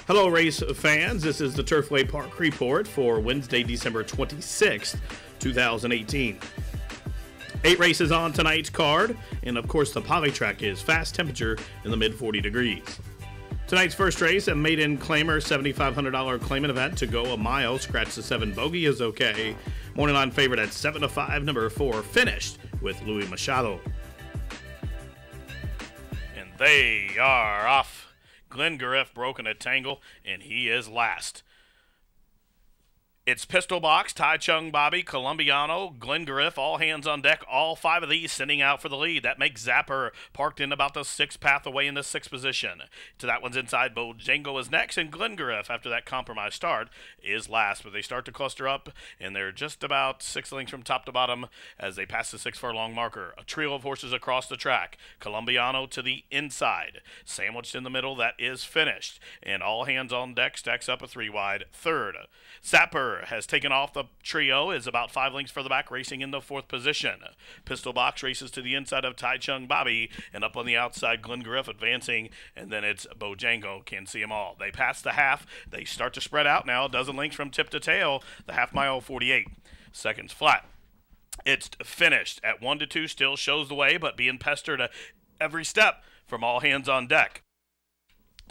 Hello, race fans. This is the Turfway Park Report for Wednesday, December 26th, 2018. 8 races on tonight's card, and of course the poly track is fast temperature in the mid 40 degrees. Tonight's first race, a maiden claimer $7,500 claimant event to go a mile. Scratch the 7 bogey is okay. Morning line favorite at 7-5, number 4 finished with Louis Machado. And they are off. Glenn Gariff broken a tangle, and he is last. It's Pistol Box, Tai Chung Bobby, Colombiano, Glenn Gariff, all hands on deck. All 5 of these sending out for the lead. That makes Zapper parked in about the 6th path away in the 6th position. To that one's inside, Bojango is next, and Glenn Gariff, after that compromise start, is last. But they start to cluster up, and they're just about 6 lengths from top to bottom as they pass the 6 furlong marker. A trio of horses across the track. Colombiano to the inside. Sandwiched in the middle, that is finished. And all hands on deck stacks up a 3 wide third. Zapper has taken off the trio, is about 5 lengths further back, racing in the 4th position. Pistol Box races to the inside of Tai Chung Bobby, and up on the outside, Glenn Gariff advancing, and then it's Bojango, can see them all. They pass the half, they start to spread out now, a dozen lengths from tip to tail, the half mile 48 seconds flat. It's finished at 1-2, still shows the way, but being pestered every step from all hands on deck.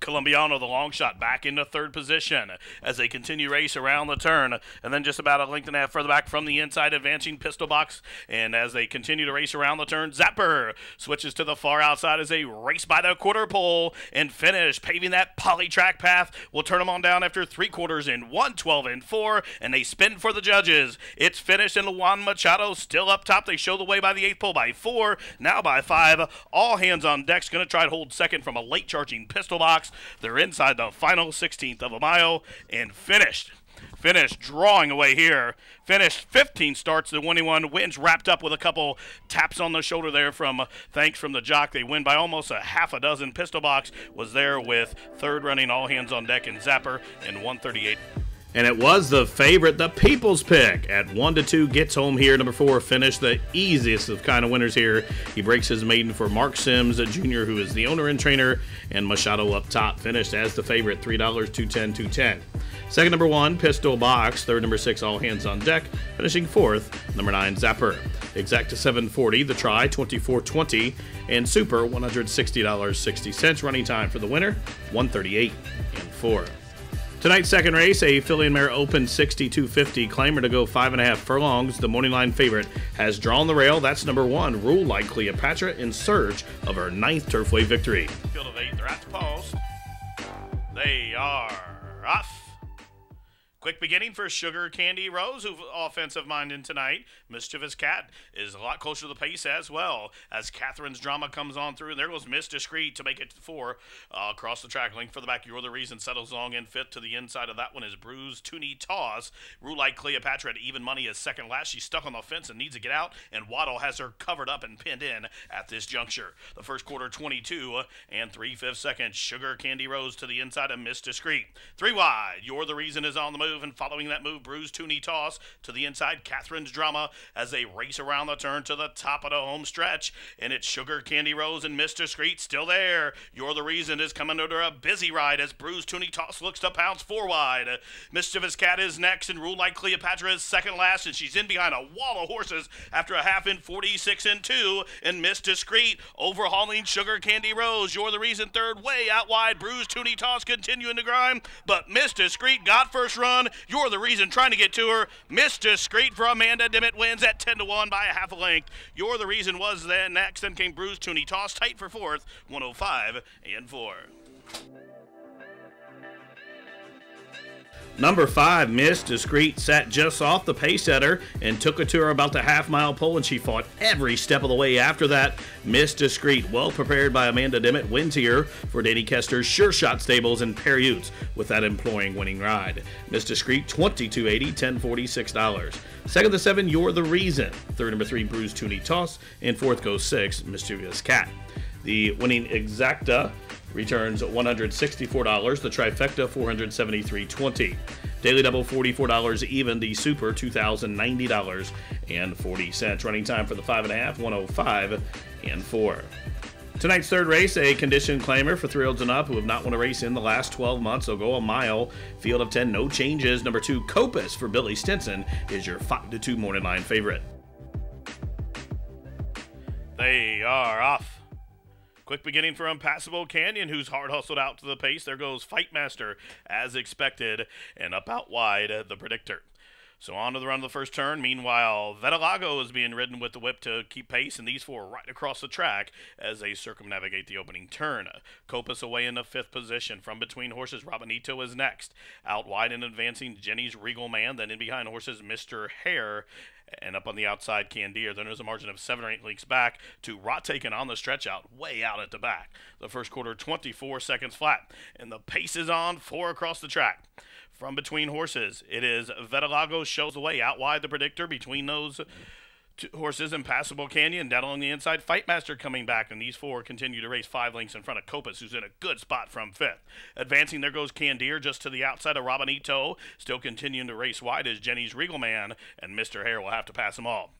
Colombiano, the long shot, back into 3rd position as they continue race around the turn, and then just about a length and a half further back from the inside, advancing Pistol Box, and as they continue to race around the turn, Zapper switches to the far outside as they race by the quarter pole and finish, paving that poly track path. We'll turn them on down after 3 quarters in 1:12 and 4, and they spin for the judges. It's finished, and Luan Machado still up top. They show the way by the 8th pole by 4, now by 5. All hands on deck's going to try to hold second from a late charging Pistol Box. They're inside the final 16th of a mile and finished. Drawing away here. Finished 15 starts, the winning one. Wins wrapped up with a couple taps on the shoulder there from thanks from the jock. They win by almost a half a dozen. Pistol Box was there with 3rd running, all hands on deck, and Zapper in 138. And it was the favorite, the People's Pick, at 1-2, gets home here. Number 4 finished, the easiest of kind of winners here. He breaks his maiden for Mark Sims Jr., who is the owner and trainer, and Machado up top, finished as the favorite, $3, $210, $210. Second, number 1, Pistol Box. Third, number 6, all hands on deck. Finishing 4th, number 9, Zapper. Exacta 740, the try, 24.20, and Super, $160.60. Running time for the winner, 138 and 4. Tonight's second race, a filly and mare open 62.50 claimer to go 5.5 furlongs. The morning line favorite has drawn the rail. That's number 1, Rule Like Cleopatra, in search of her 9th Turfway victory. Field of 8, they're at the post. They are off. Quick beginning for Sugar Candy Rose, who's offensive minded tonight. Mischievous Cat is a lot closer to the pace as well as Catherine's Drama comes on through. And there goes Miss Discreet to make it 4 across the track. Link for the back. You're the Reason settles long in 5th. To the inside of that one is Bruised Toonie Toss. Rule Like Cleopatra at even money is second last. She's stuck on the fence and needs to get out. And Waddle has her covered up and pinned in at this juncture. The first quarter 22 and 3/5 seconds. Sugar Candy Rose to the inside of Miss Discreet. 3 wide. You're the Reason is on the move. And following that move, Bruised Toonie Toss to the inside, Catherine's Drama as they race around the turn to the top of the home stretch. And it's Sugar Candy Rose and Miss Discreet still there. You're the Reason is coming under a busy ride as Bruised Toonie Toss looks to pounce 4 wide. Mischievous Cat is next, and Rule Like Cleopatra is second last, and she's in behind a wall of horses after a half in 46 and 2. And Miss Discreet overhauling Sugar Candy Rose. You're the Reason third, way out wide. Bruised Toonie Toss continuing to grind, but Miss Discreet got first run. You're the Reason trying to get to her. Miss Discreet for Amanda Dimmitt wins at 10-1 by a half a length. You're the Reason was then next. Then came Bruised Toonie Toss tight for 4th, 105 and 4. Number 5, Miss Discreet, sat just off the pace setter and took it to her about the half-mile pole, and she fought every step of the way after that. Miss Discreet, well prepared by Amanda Dimmitt, wins here for Danny Kester's Sure Shot Stables and Perry with that imploring winning ride. Miss Discreet, $22.80, $10.46. Second to 7, You're the Reason. Third, number 3, Bruised Toonie Toss. And 4th goes 6, Mischievous Cat. The winning Exacta returns $164. The trifecta, $473.20. Daily double, $44 even. The super, $2,090.40. Running time for the 5.5, 105 and 4. Tonight's third race, a condition claimer for 3-year-olds and up who have not won a race in the last 12 months. They'll go a mile. Field of 10, no changes. Number 2, Copus for Billy Stinson is your 5-2 morning line favorite. They are off. Quick beginning for Impassable Canyon, who's hard hustled out to the pace. There goes Fightmaster, as expected, and up out wide, the Predictor. So on to the run of the first turn. Meanwhile, Vetalago is being ridden with the whip to keep pace, and these four right across the track as they circumnavigate the opening turn. Copus away in the 5th position. From between horses, Rabanito is next. Out wide and advancing, Jenny's Regal Man. Then in behind horses, Mr. Hare. And up on the outside, Candier. Then there's a margin of 7 or 8 lengths back to Rot Taken on the stretch out, way out at the back. The first quarter, 24 seconds flat. And the pace is on, 4 across the track. From between horses, it is Vetalago shows the way. Out wide, the Predictor. Between those two horses, Impassable Canyon. Down on the inside, Fightmaster coming back. And these four continue to race 5 lengths in front of Copus, who's in a good spot from 5th. Advancing, there goes Candier just to the outside of Rabanito. Still continuing to race wide is Jenny's Regal Man. And Mr. Hare will have to pass them all.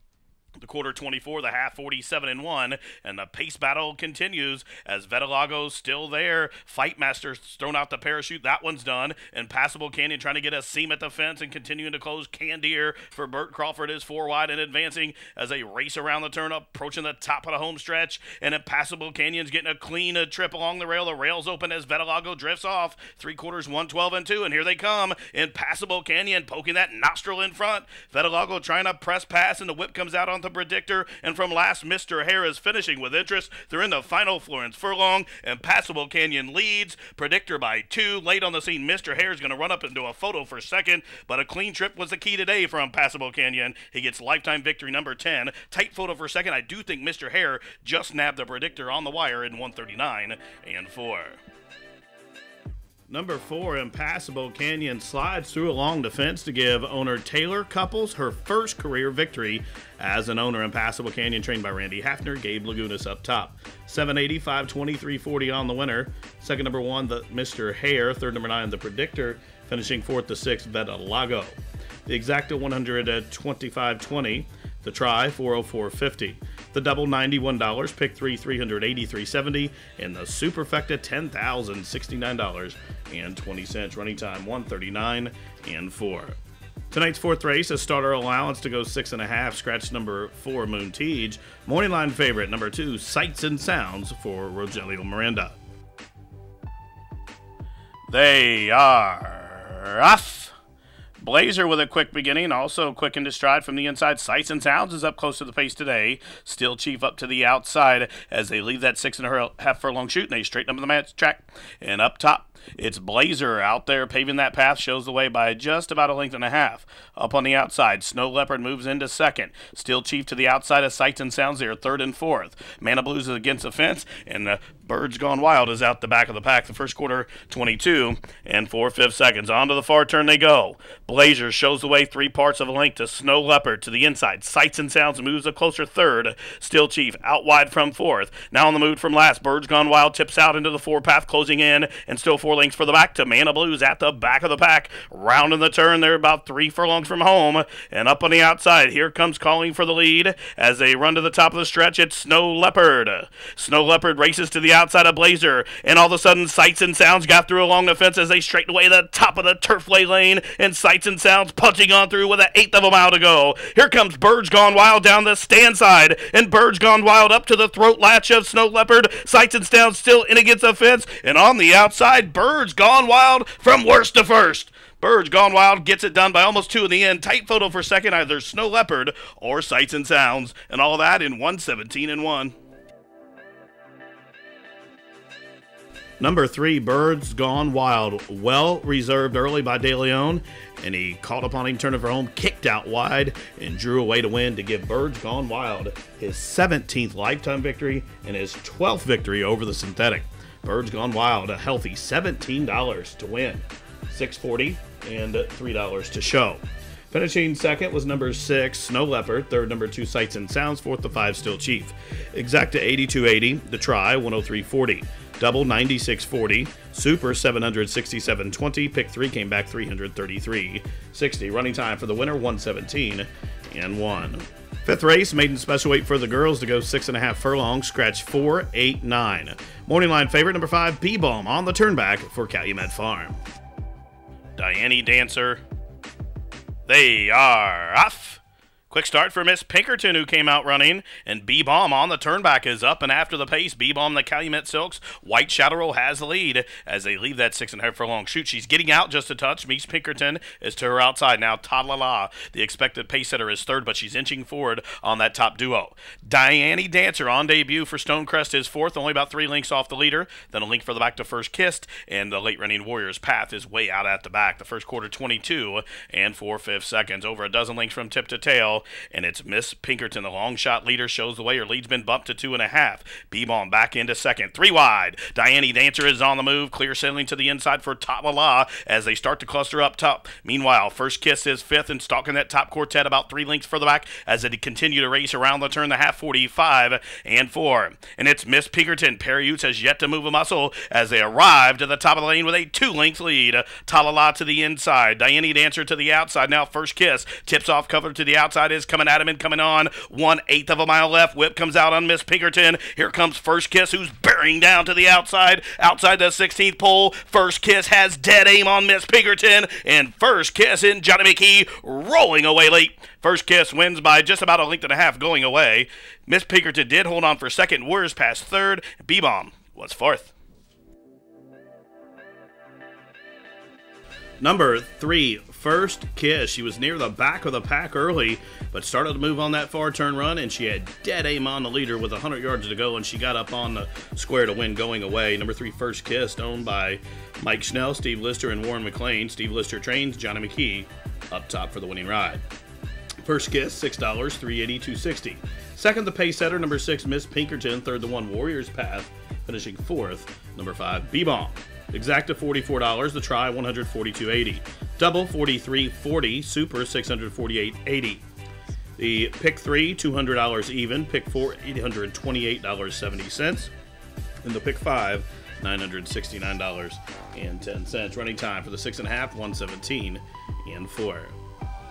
The quarter 24, the half 47-1, and the pace battle continues as Vetalago's still there. Fightmaster's thrown out the parachute. That one's done. Impassable Canyon trying to get a seam at the fence and continuing to close. Candier for Burt Crawford is 4 wide and advancing as they race around the turn, approaching the top of the home stretch. And Impassable Canyon's getting a clean trip along the rail. The rail's open as Vetalago drifts off. 3 quarters, 112-2, and here they come. Impassable Canyon poking that nostril in front. Vetalago trying to press pass, and the whip comes out on the Predictor, and from last, Mr. Hare is finishing with interest. They're in the final Florence Furlong. Impassable Canyon leads. Predictor by 2. Late on the scene, Mr. Hare is going to run up into a photo for second, but a clean trip was the key today for Impassable Canyon. He gets lifetime victory number 10. Tight photo for second. I do think Mr. Hare just nabbed the Predictor on the wire in 139-4. Number 4, Impassable Canyon slides through along the fence to give owner Taylor Couples her first career victory as an owner. Impassable Canyon, trained by Randy Hafner. Gabe Lagunas up top. 780, 520, 340 on the winner. Second, number 1, the Mr. Hare. Third, number 9, the Predictor. Finishing 4th to 6th, Vetalago. The exacta 125.20. The try, 404.50. The double, $91. Pick 3, $383.70. And the superfecta, $10,069.20. Running time, 139-4. Tonight's 4th race, a starter allowance to go 6.5. Scratch number 4, Moon Teej. Morning line favorite, number 2, Sights and Sounds for Rogelio Miranda. They are off. Blazer with a quick beginning, also quick into stride from the inside. Sights and Sounds is up close to the pace today. Still Chief up to the outside as they leave that 6.5 furlong shoot, and they straighten up the match track. And up top, it's Blazer out there paving that path, shows the way by just about 1.5 lengths. Up on the outside, Snow Leopard moves into second. Still Chief to the outside of Sights and Sounds there, 3rd and 4th. Mana Blues is against the fence, and Birds Gone Wild is out the back of the pack. The first quarter, 22 and 4/5 seconds. On to the far turn they go. Blazer shows the way 3 parts of a length to Snow Leopard to the inside. Sights and Sounds moves a closer 3rd. Still Chief out wide from 4th. Now on the move from last. Birds Gone Wild tips out into the 4 path, closing in, and still 4 lengths for the back to Mana Blues at the back of the pack. Rounding the turn, they're about 3 furlongs from home. And up on the outside, here comes calling for the lead. As they run to the top of the stretch, it's Snow Leopard. Snow Leopard races to the outside of Blazer, and all of a sudden Sights and Sounds got through along the fence as they straighten away the top of the Turfway lane, and Sights and Sounds punching on through with 1/8 of a mile to go. Here comes Birds Gone Wild down the stand side, and Birds Gone Wild up to the throat latch of Snow Leopard. Sights and Sounds still in against the fence, and on the outside, Birds Gone Wild from worst to first. Birds Gone Wild gets it done by almost 2 in the end. Tight photo for second, either Snow Leopard or Sights and Sounds, and all that in 117-1. Number 3, Birds Gone Wild. Well reserved early by De Leon, and he called upon him, turned it for home, kicked out wide, and drew away to win to give Birds Gone Wild his 17th lifetime victory and his 12th victory over the synthetic. Birds Gone Wild, a healthy $17 to win, $6.40 and $3 to show. Finishing second was number 6, Snow Leopard. Third, number 2, Sights and Sounds. 4th to 5, Still Chief. Exacta 82.80. The try, 103.40. Double, 96.40. Super, 767.20. Pick 3 came back 333.60. Running time for the winner, 117-4. and 1. Fifth race, maiden special weight for the girls to go 6.5 furlongs, scratch 4, 8, 9. Morning line favorite number 5, B-Bomb on the turnback for Calumet Farm. Diane Dancer. They are off. Quick start for Miss Pinkerton, who came out running, and B-Bomb on the turnback is up and after the pace. B-Bomb, the Calumet Silks. White Shadow Roll has the lead as they leave that 6.5 furlong shoot. She's getting out just a touch. Miss Pinkerton is to her outside. Now Ta-La-La, the expected pace setter, is third, but she's inching forward on that top duo. Diane Dancer on debut for Stonecrest is fourth, only about 3 lengths off the leader. Then a link for the back to First Kissed, and the late running Warriors Path is way out at the back. The first quarter 22 and 4/5 seconds, over a dozen lengths from tip to tail. And it's Miss Pinkerton, the long shot leader, shows the way. Her lead's been bumped to 2.5. B-Bomb back into second. 3 wide. Diane Dancer is on the move. Clear sailing to the inside for Ta-La-La as they start to cluster up top. Meanwhile, First Kiss is fifth and stalking that top quartet about 3 lengths further back as they continue to race around the turn, the half 45 and 4. And it's Miss Pinkerton. Perry has yet to move a muscle as they arrive to the top of the lane with a 2-length lead. Ta-La-La to the inside. Diane Dancer to the outside. Now First Kiss tips off cover to the outside, is coming at him and coming on. 1/8 of a mile left. Whip comes out on Miss Pinkerton. Here comes First Kiss, who's bearing down to the outside the 16th pole. First Kiss has dead aim on Miss Pinkerton, and First Kiss and Johnny McKee rolling away late. First Kiss wins by just about 1.5 lengths going away. Miss Pinkerton did hold on for second. Warriors passed third. B-Bomb was fourth. Number 3, First Kiss. She was near the back of the pack early, but started to move on that far turn run, and she had dead aim on the leader with 100 yards to go, and she got up on the square to win going away. Number 3, First Kiss, owned by Mike Schnell, Steve Lister, and Warren McLean. Steve Lister trains Johnny McKee up top for the winning ride. First Kiss, $6, 380, 260. Second, the pace setter, number 6, Miss Pinkerton. Third, the 1, Warriors Path, finishing fourth. Number 5, B-Bomb. Exacta $44, the try $142.80. Double $43.40, super $648.80. The pick 3, $200 even. Pick 4, $828.70. And the pick 5, $969.10. Running time for the 6.5, 117 and 4.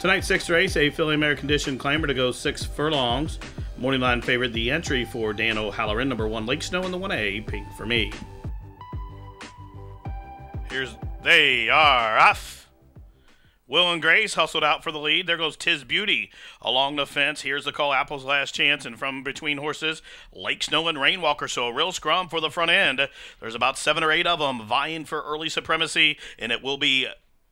Tonight's 6th race, a filly mare condition climber to go 6 furlongs. Morning line favorite, the entry for Dan O'Halloran, number 1, Lake Snow, and the 1A, Pink for Me. They are off. Will and Grace hustled out for the lead. There goes Tis Beauty along the fence. Here's the call, Apple's last chance, and from between horses, Lake Snow and Rainwalker. So a real scrum for the front end. There's about 7 or 8 of them vying for early supremacy, and it will be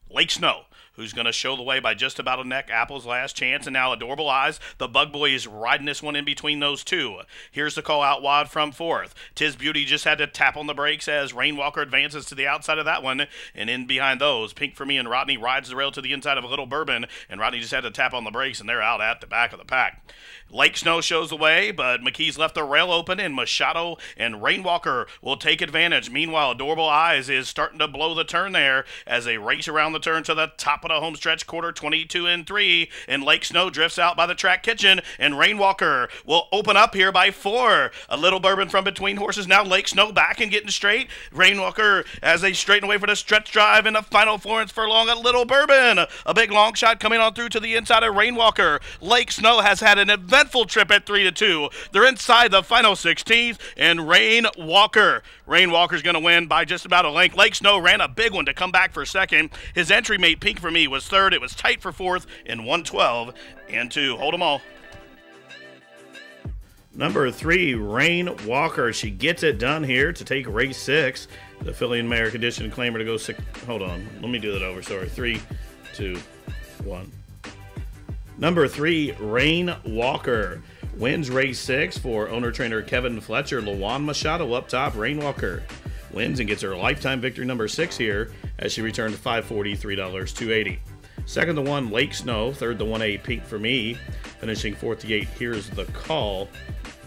Lake Snow who's going to show the way by just about a neck. Apple's last chance, and now Adorable Eyes. The Bug Boy is riding this one in between those two. Here's the call out wide from fourth. Tis Beauty just had to tap on the brakes as Rainwalker advances to the outside of that one, and in behind those, Pink for Me and Rodney rides the rail to the inside of a Little Bourbon, and Rodney just had to tap on the brakes, and they're out at the back of the pack. Lake Snow shows the way, but McKee's left the rail open, and Machado and Rainwalker will take advantage. Meanwhile, Adorable Eyes is starting to blow the turn there as they race around the turn to the top of the home stretch, quarter 22 and 3, and Lake Snow drifts out by the track kitchen, and Rainwalker will open up here by 4. A Little Bourbon from between horses. Now Lake Snow back and getting straight. Rainwalker as they straighten away for the stretch drive in the final Florence furlong. A Little Bourbon, a big long shot coming on through to the inside of Rainwalker. Lake Snow has had an eventful trip at 3-2. They're inside the final 16th, and Rainwalker's going to win by just about a length. Lake Snow ran a big one to come back for second. His entry mate, Pink for Me, was third. It was tight for fourth in 112 and 2. Hold them all. Number 3, Rainwalker. She gets it done here to take race 6. The filly and mare condition claimer to go 6. Hold on. Let me do that over. Sorry. 3, 2, 1. Number 3, Rainwalker wins race 6 for owner-trainer Kevin Fletcher. Lawan Machado up top. Rainwalker wins and gets her lifetime victory number 6 here as she returned to $540, $3.280. Second, the 1, Lake Snow. Third, the 1A, Pink for Me. Finishing fourth, the 8, Here's the Call.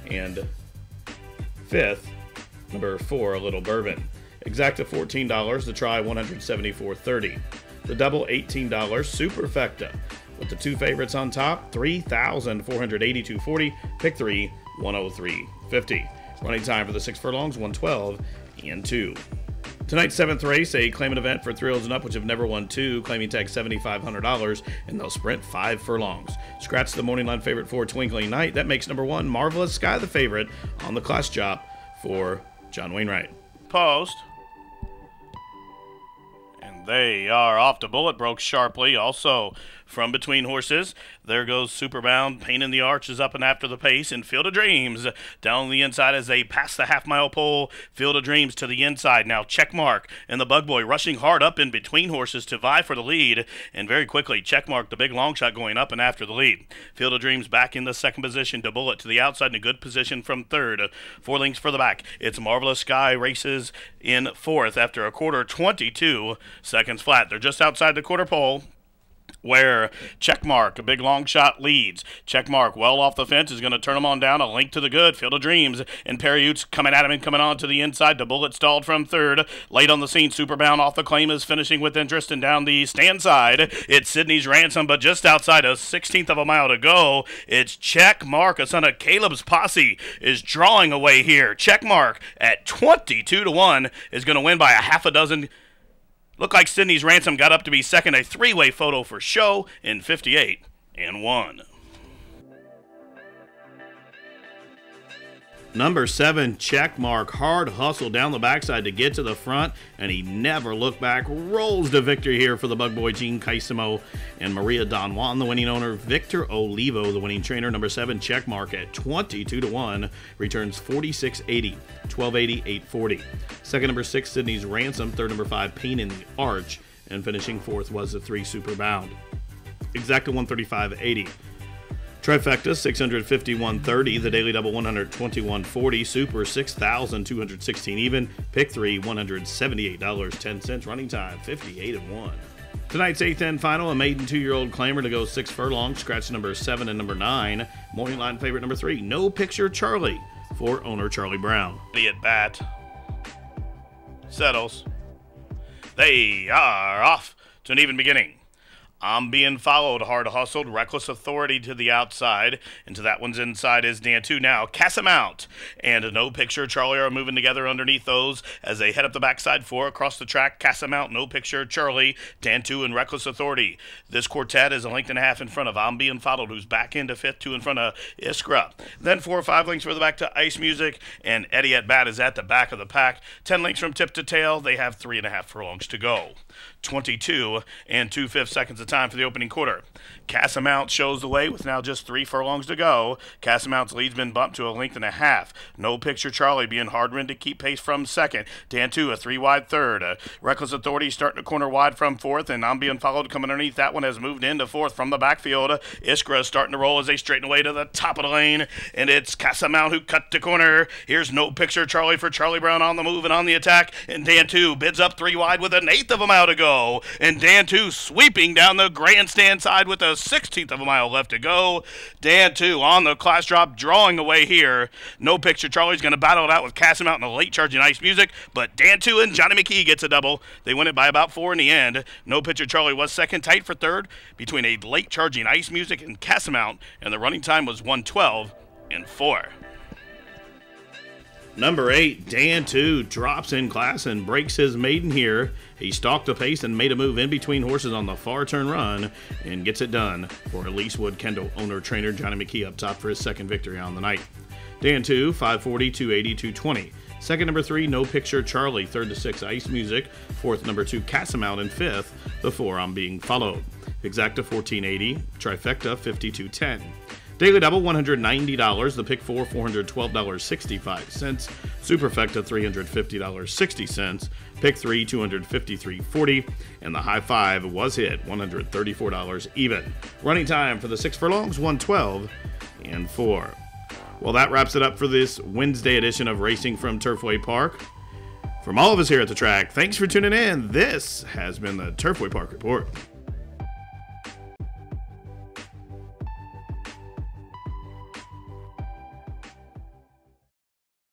And fifth, number 4, A Little Bourbon. Exacta $14, the try $174.30. The double $18, Superfecta. With the 2 favorites on top, $3,482.40. Pick 3, $103.50. Running time for the 6 furlongs, 112 and 2. Tonight's 7th race, a claimant event for thrills and up, which have never won 2, claiming tag $7,500, and they'll sprint 5 furlongs. Scratch the morning line favorite for Twinkling Night. That makes number 1, Marvelous Sky, the favorite on the class chop for John Wainwright. Post. And they are off. The bullet broke sharply. Also from between horses, there goes Superbound. Pain in the Arch is up and after the pace. And Field of Dreams down the inside as they pass the half-mile pole. Field of Dreams to the inside. Now Checkmark and the Bug Boy rushing hard up in between horses to vie for the lead. And very quickly, Checkmark, the big long shot, going up and after the lead. Field of Dreams back in the second position. To Bullet to the outside in a good position from third. 4 lengths for the back. It's Marvelous Sky races in fourth after a quarter, 22 seconds flat. They're just outside the quarter pole, where Checkmark, a big long shot, leads. Checkmark, well off the fence, is going to turn him on down. A link to the good. Field of Dreams and Perry coming at him and coming on to the inside. The Bullet stalled from third. Late on the scene, Superbound off the claim is finishing with interest, and down the stand side, it's Sydney's Ransom, but just outside a 16th of a mile to go, it's Checkmark, a son of Caleb's Posse, is drawing away here. Checkmark at 22-1 is going to win by a half a dozen. Looked like Sydney's Ransom got up to be second. A 3-way photo for show in 58-1. Number 7, Checkmark, hard hustle down the backside to get to the front, and he never looked back. Rolls to victory here for the Bug Boy, Gene Kaisimo and Maria Don Juan, the winning owner. Victor Olivo, the winning trainer. Number 7, Checkmark at 22-1, returns 46.80, 12.80, 8.40. Second, number 6, Sydney's Ransom. Third, number 5, Pain in the Arch, and finishing fourth was the 3, Superbound. Exacta 135.80. Trifecta, 651.30. The Daily Double, 121.40. Super, 6,216 even. Pick 3, $178.10. Running time, 58-1. Tonight's 8th and final, a maiden 2-year-old claimer to go 6 furlongs. Scratch number 7 and number 9. Morning line favorite number 3, No Picture Charlie, for owner Charlie Brown. At bat. Settles. They are off to an even beginning. I'm being followed, hard hustled, reckless authority to the outside, and to that one's inside is Dan 2 now. Casamount and No Picture Charlie are moving together underneath those as they head up the backside 4 across the track. Casamount, No Picture Charlie, Dan 2, and Reckless Authority. This quartet is a length and a half in front of I'm Being Followed, who's back into 5th, 2 in front of Iskra. Then 4 or 5 lengths further back to Ice Music, and Eddie at Bat is at the back of the pack. 10 lengths from tip to tail. They have 3.5 furlongs to go. 22 and 2/5 seconds of time for the opening quarter. Casamount shows the way with now just 3 furlongs to go. Casamount's lead's been bumped to a length and a half. No Picture Charlie being hard-run to keep pace from second. Dan 2, a 3-wide third. Reckless Authority starting to corner wide from fourth, and I'm Being Followed coming underneath. That one has moved into fourth from the backfield. Iskra is starting to roll as they straighten away to the top of the lane, and it's Casamount who cut the corner. Here's No Picture Charlie for Charlie Brown on the move and on the attack, and Dan 2 bids up 3 wide with 1/8 of a mile to go. And Dan 2 sweeping down the grandstand side with a 16th of a mile left to go. Dan 2 on the class drop, drawing away here. No Picture Charlie's going to battle it out with Casamount and the late charging Ice Music, but Dan 2 and Johnny McKee gets a double. They win it by about 4 in the end. No Picture Charlie was second, tight for third between a late charging Ice Music and Casamount, and the running time was 1:12 and 4. Number 8, Dan 2, drops in class and breaks his maiden here. He stalked the pace and made a move in between horses on the far turn run and gets it done for Elise Wood Kendall, owner trainer Johnny McKee up top for his second victory on the night. Dan 2, 540, 280, 220. Second, number 3, No Picture Charlie. Third to 6, Ice Music. Fourth, number 2, Casamount. And fifth, the 4, I'm Being Followed. Exacta, 1480. Trifecta, 5210. Daily Double, $190. The Pick 4, $412.65. Superfecta, $350.60. Pick 3, $253.40. And the high 5 was hit, $134 even. Running time for the 6 furlongs, 1:12 and 4. Well, that wraps it up for this Wednesday edition of Racing from Turfway Park. From all of us here at the track, thanks for tuning in. This has been the Turfway Park Report.